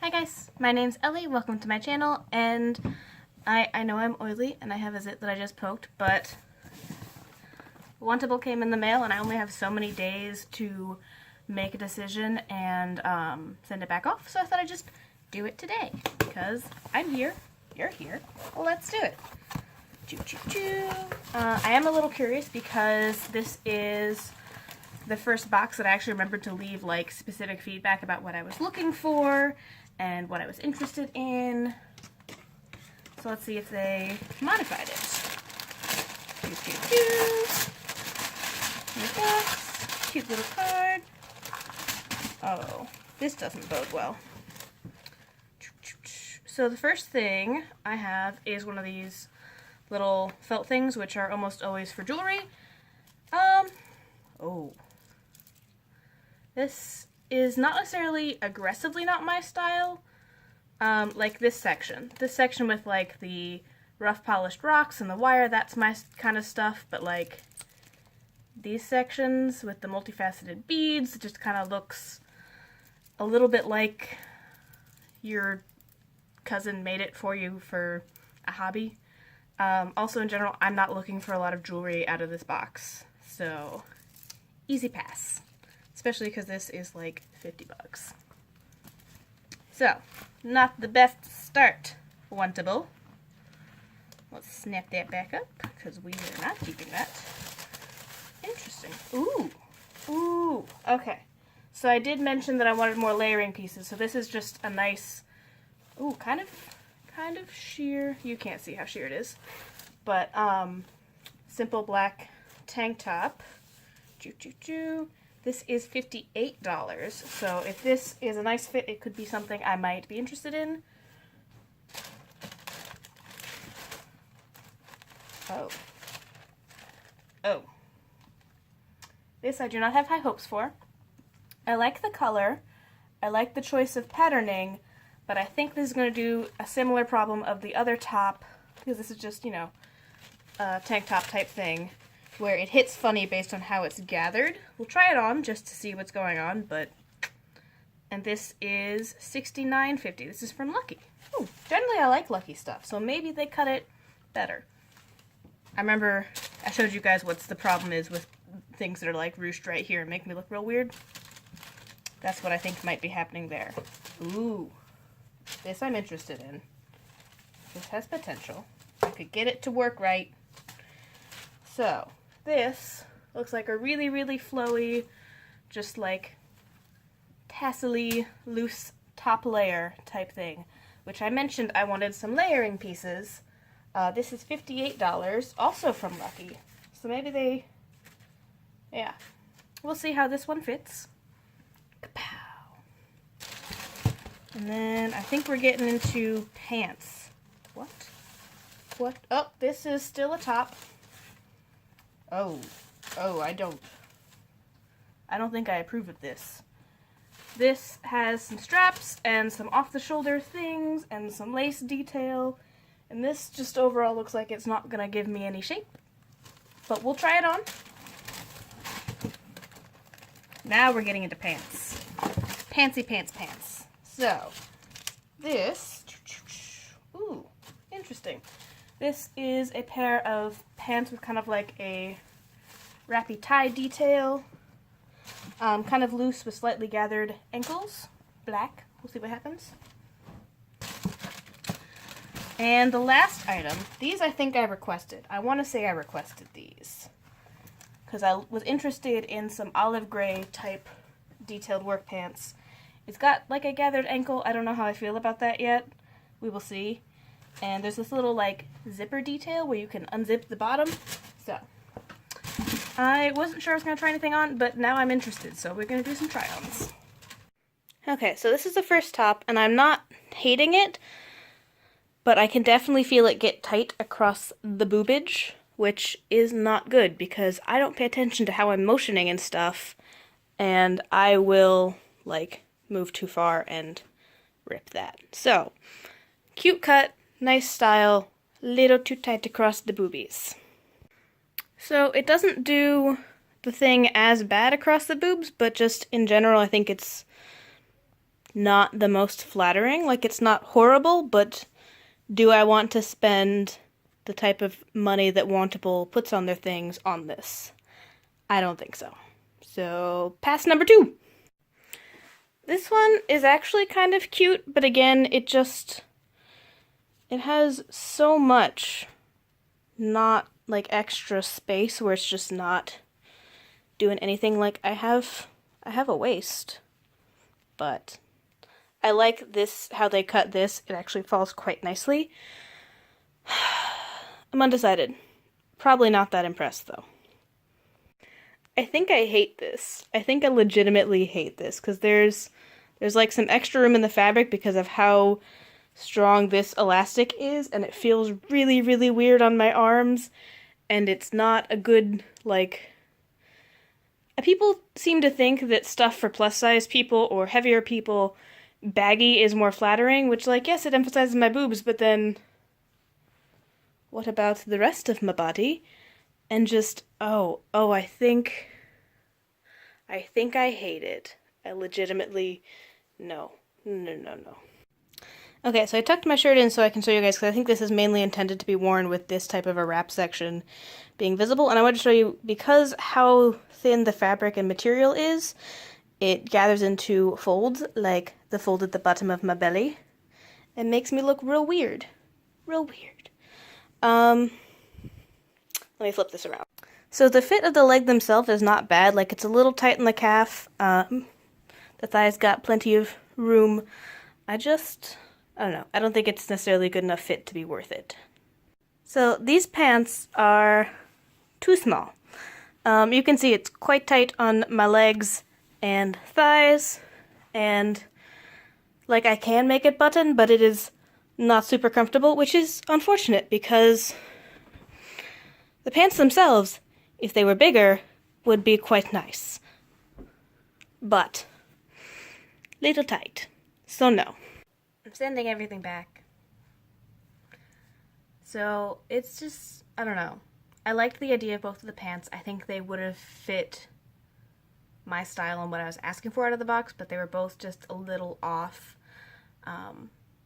Hi guys, my name's Ellie, welcome to my channel, and I know I'm oily and I have a zit that I just poked, but Wantable came in the mail and I only have so many days to make a decision and send it back off, so I thought I'd just do it today, because I'm here, you're here, well, let's do it. Choo choo choo. I am a little curious because this is the first box that I actually remembered to leave like specific feedback about what I was looking for and what I was interested in. So let's see if they modified it. Choo choo choo. Here's this cute little card. Oh, this doesn't bode well. So the first thing I have is one of these little felt things, which are almost always for jewelry. Oh. This is not necessarily aggressively not my style. Like this section. This section with like the rough polished rocks and the wire, that's my kind of stuff, but like these sections with the multifaceted beads, it just kind of looks a little bit like your cousin made it for you for a hobby. Also in general, I'm not looking for a lot of jewelry out of this box, so easy pass. Especially because this is like 50 bucks. So, not the best start, Wantable. Let's snap that back up, because we are not keeping that. Interesting. Ooh. Ooh. Okay. So I did mention that I wanted more layering pieces, so this is just a nice, ooh, kind of sheer. You can't see how sheer it is. But, simple black tank top. Choo choo choo. This is $58, so if this is a nice fit, it could be something I might be interested in. Oh. Oh. This I do not have high hopes for. I like the color, I like the choice of patterning, but I think this is going to do a similar problem of the other top, because this is just, you know, a tank top type thing, where it hits funny based on how it's gathered. We'll try it on just to see what's going on, but... And this is $69.50. This is from Lucky. Ooh, generally I like Lucky stuff, so maybe they cut it better. I remember I showed you guys what's the problem is with things that are like ruched right here and make me look real weird. That's what I think might be happening there. Ooh, this I'm interested in. This has potential. I could get it to work right. So, this looks like a really, really flowy, just like tassel-y, loose top layer type thing, which I mentioned I wanted some layering pieces. This is $58, also from Lucky. So maybe they, yeah. We'll see how this one fits. Kapow. And then I think we're getting into pants. What? What? Oh, this is still a top. Oh, I don't think I approve of this. This has some straps and some off-the-shoulder things and some lace detail, and this just overall looks like it's not gonna give me any shape. But we'll try it on. Now we're getting into pants. Pantsy pants pants. So, this, ooh, interesting. This is a pair of pants with kind of like a wrappy tie detail. Kind of loose with slightly gathered ankles. Black. We'll see what happens. And the last item, these I think I requested. I want to say I requested these, because I was interested in some olive gray type detailed work pants. It's got like a gathered ankle. I don't know how I feel about that yet. We will see. And there's this little like zipper detail where you can unzip the bottom. So I wasn't sure I was going to try anything on, but now I'm interested, so we're going to do some try-ons. Okay, so this is the first top, and I'm not hating it, but I can definitely feel it get tight across the boobage, which is not good, because I don't pay attention to how I'm motioning and stuff, and I will, like, move too far and rip that. So, cute cut, nice style, little too tight across the boobies. So it doesn't do the thing as bad across the boobs, but just in general I think it's not the most flattering. Like, it's not horrible, but do I want to spend the type of money that Wantable puts on their things on this? I don't think so. So, pass number 2. This one is actually kind of cute, but again, it has so much not like extra space where it's just not doing anything. Like, I have a waist, but I like this, how they cut this. It actually falls quite nicely. I'm undecided. Probably not that impressed, though. I think I hate this. I think I legitimately hate this, because there's like some extra room in the fabric because of how strong this elastic is, and it feels really, really weird on my arms, and it's not a good, like... People seem to think that stuff for plus-size people or heavier people, baggy is more flattering, which, like, yes, it emphasizes my boobs, but then... what about the rest of my body? And just, I think I hate it. I legitimately, no. Okay, so I tucked my shirt in so I can show you guys, because I think this is mainly intended to be worn with this type of a wrap section being visible, and I wanted to show you, because how thin the fabric and material is, it gathers into folds, like the fold at the bottom of my belly, and makes me look real weird. Real weird. Let me flip this around. So the fit of the leg themselves is not bad. Like, it's a little tight in the calf. The thigh's got plenty of room. I don't know. I don't think it's necessarily a good enough fit to be worth it. So these pants are too small. You can see it's quite tight on my legs and thighs. And, like, I can make it button, but it is not super comfortable, which is unfortunate because the pants themselves, if they were bigger, would be quite nice. But, little tight. So no. I'm sending everything back. So, it's just, I don't know. I liked the idea of both of the pants. I think they would have fit my style and what I was asking for out of the box, but they were both just a little off.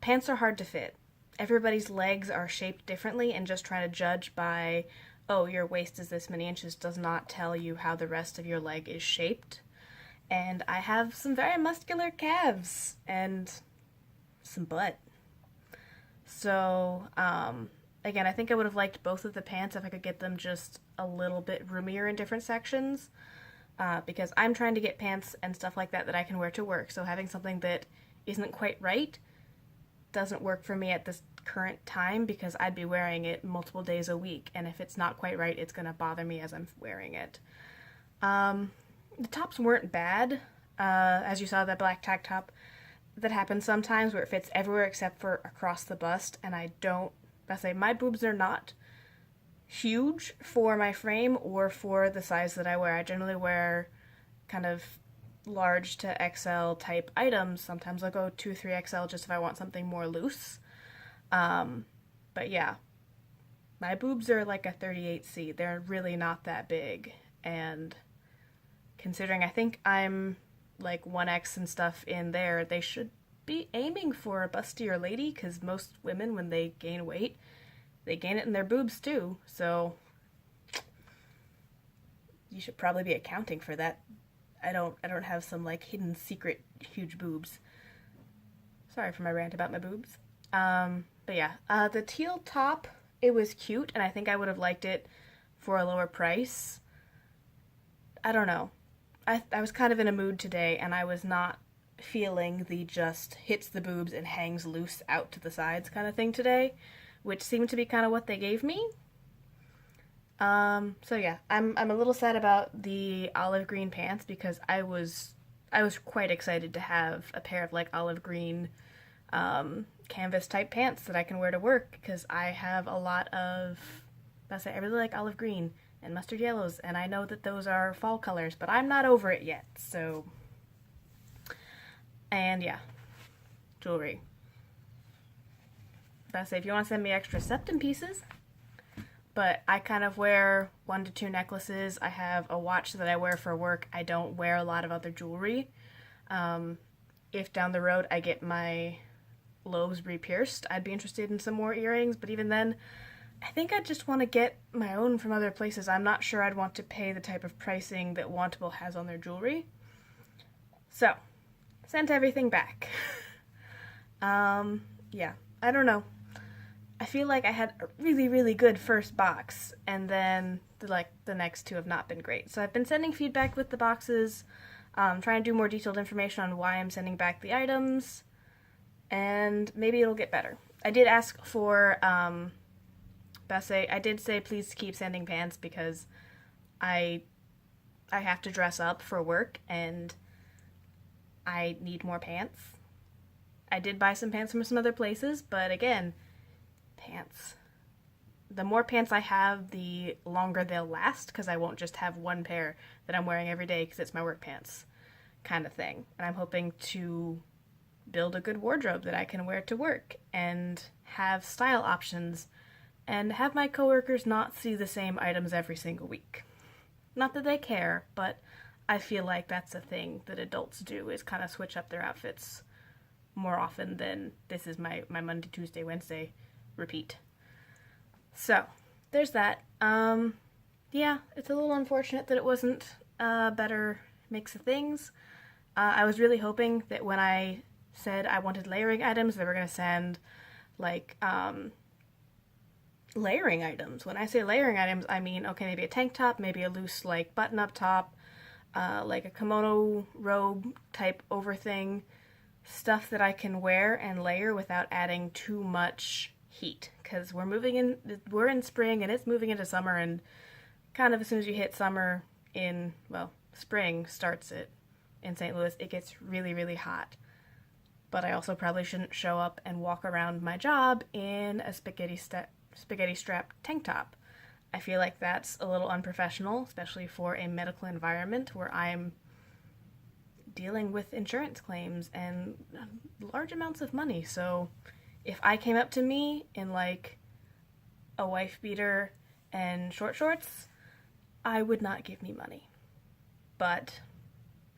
Pants are hard to fit. Everybody's legs are shaped differently, and just trying to judge by, oh, your waist is this many inches, does not tell you how the rest of your leg is shaped. And I have some very muscular calves and some butt. So, again, I think I would have liked both of the pants if I could get them just a little bit roomier in different sections, because I'm trying to get pants and stuff like that I can wear to work, so having something that isn't quite right doesn't work for me at this current time, because I'd be wearing it multiple days a week, and if it's not quite right, it's going to bother me as I'm wearing it. The tops weren't bad. As you saw, that black tag top, that happens sometimes where it fits everywhere except for across the bust, and my boobs are not huge for my frame or for the size that I wear. I generally wear kind of large to XL type items. Sometimes I'll go 2, 3XL just if I want something more loose. But yeah, my boobs are like a 38C. They're really not that big, and considering I think I'm like 1X and stuff in there, they should be aiming for a bustier lady, because most women, when they gain weight, they gain it in their boobs too, so you should probably be accounting for that. I don't have some like hidden secret huge boobs. Sorry for my rant about my boobs. But yeah, the teal top, it was cute, and I think I would have liked it for a lower price. I don't know. I was kind of in a mood today, and I was not feeling the just hits the boobs and hangs loose out to the sides kind of thing today, which seemed to be kind of what they gave me. So yeah, I'm a little sad about the olive green pants, because I was quite excited to have a pair of like olive green canvas type pants that I can wear to work, because I have a lot of, I really like olive green and mustard yellows, and I know that those are fall colors, but I'm not over it yet, so. And yeah, jewelry. If you want to send me extra septum pieces, but I kind of wear 1 to 2 necklaces. I have a watch that I wear for work. I don't wear a lot of other jewelry. if down the road I get my lobes re-pierced, I'd be interested in some more earrings, but even then, I think I'd just want to get my own from other places. I'm not sure I'd want to pay the type of pricing that Wantable has on their jewelry. So, sent everything back. Yeah, I don't know. I feel like I had a really, really good first box, and then the next two have not been great. So I've been sending feedback with the boxes, trying to do more detailed information on why I'm sending back the items, and maybe it'll get better. I did ask for, I did say please keep sending pants because I have to dress up for work, and I need more pants. I did buy some pants from some other places, but again, pants. The more pants I have, the longer they'll last, because I won't just have one pair that I'm wearing every day because it's my work pants kind of thing. And I'm hoping to build a good wardrobe that I can wear to work and have style options and have my coworkers not see the same items every single week. Not that they care, but I feel like that's a thing that adults do, is kind of switch up their outfits more often than this is my Monday, Tuesday, Wednesday repeat. So, there's that. Yeah, it's a little unfortunate that it wasn't a better mix of things. I was really hoping that when I said I wanted layering items, they were going to send, like, layering items. When I say layering items, I mean, okay, maybe a tank top, maybe a loose, like, button-up top, like a kimono robe type over thing, stuff that I can wear and layer without adding too much heat, because we're in spring and it's moving into summer, and kind of as soon as you hit summer spring starts it in St. Louis, it gets really, really hot. But I also probably shouldn't show up and walk around my job in a spaghetti strap tank top. I feel like that's a little unprofessional, especially for a medical environment where I'm dealing with insurance claims and large amounts of money. So if I came up to me in like a wife beater and short shorts, I would not give me money. But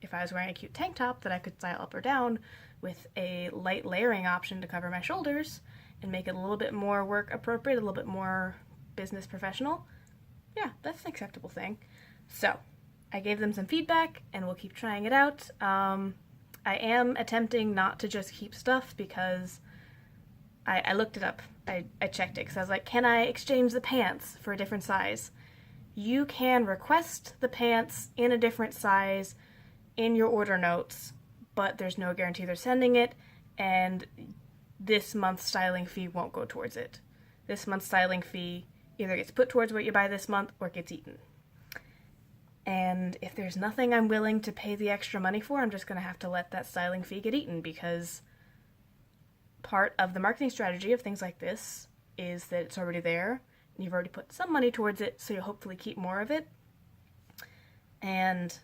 if I was wearing a cute tank top that I could style up or down with a light layering option to cover my shoulders and make it a little bit more work appropriate, a little bit more business professional, yeah, that's an acceptable thing. So I gave them some feedback, and we'll keep trying it out. I am attempting not to just keep stuff, because I looked it up. I checked it, because I was like, can I exchange the pants for a different size? You can request the pants in a different size in your order notes, but there's no guarantee they're sending it, and this month's styling fee won't go towards it. This month's styling fee either gets put towards what you buy this month or it gets eaten. And if there's nothing I'm willing to pay the extra money for, I'm just going to have to let that styling fee get eaten, because part of the marketing strategy of things like this is that it's already there, and you've already put some money towards it, so you'll hopefully keep more of it. And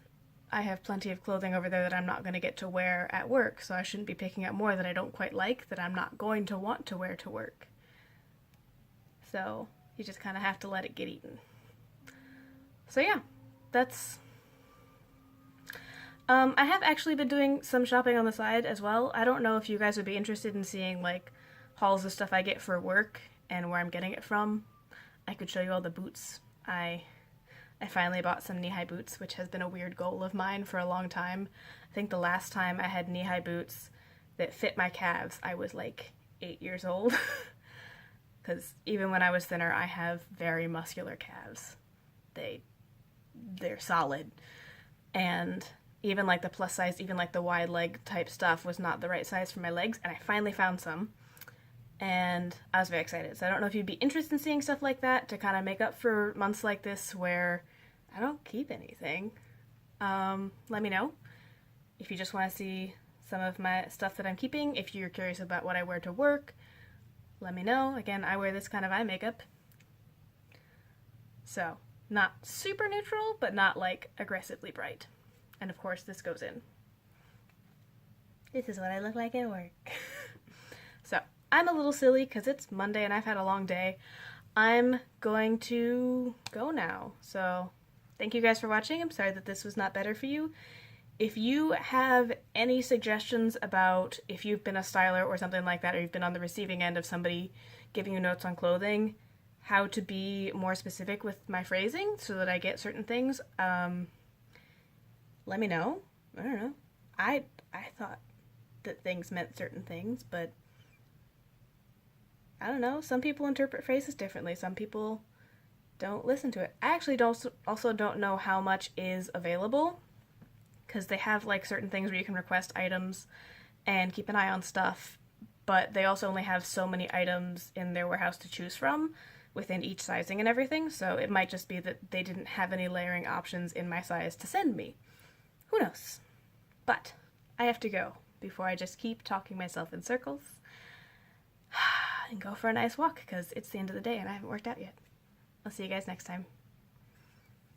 I have plenty of clothing over there that I'm not going to get to wear at work, so I shouldn't be picking up more that I don't quite like, that I'm not going to want to wear to work. So you just kind of have to let it get eaten. So yeah, that's... I have actually been doing some shopping on the side as well. I don't know if you guys would be interested in seeing, like, hauls of stuff I get for work and where I'm getting it from. I could show you all the boots. I finally bought some knee-high boots, which has been a weird goal of mine for a long time. I think the last time I had knee-high boots that fit my calves, I was, like, 8 years old. Because even when I was thinner, I have very muscular calves. They're solid. And even like the plus size, even like the wide leg type stuff was not the right size for my legs, and I finally found some. And I was very excited. So I don't know if you'd be interested in seeing stuff like that to kind of make up for months like this where I don't keep anything. Let me know if you just want to see some of my stuff that I'm keeping. If you're curious about what I wear to work, let me know. Again, I wear this kind of eye makeup. So, not super neutral, but not like aggressively bright. And of course, this goes in. This is what I look like at work. So, I'm a little silly because it's Monday and I've had a long day. I'm going to go now. So, thank you guys for watching. I'm sorry that this was not better for you. if you have any suggestions about if you've been a styler or something like that, or you've been on the receiving end of somebody giving you notes on clothing, how to be more specific with my phrasing so that I get certain things, let me know. I don't know. I thought that things meant certain things, but I don't know. Some people interpret phrases differently. Some people don't listen to it. I actually also don't know how much is available, because they have like certain things where you can request items and keep an eye on stuff, but they also only have so many items in their warehouse to choose from within each sizing and everything, so it might just be that they didn't have any layering options in my size to send me. Who knows? But I have to go before I just keep talking myself in circles and go for a nice walk, because it's the end of the day and I haven't worked out yet. I'll see you guys next time.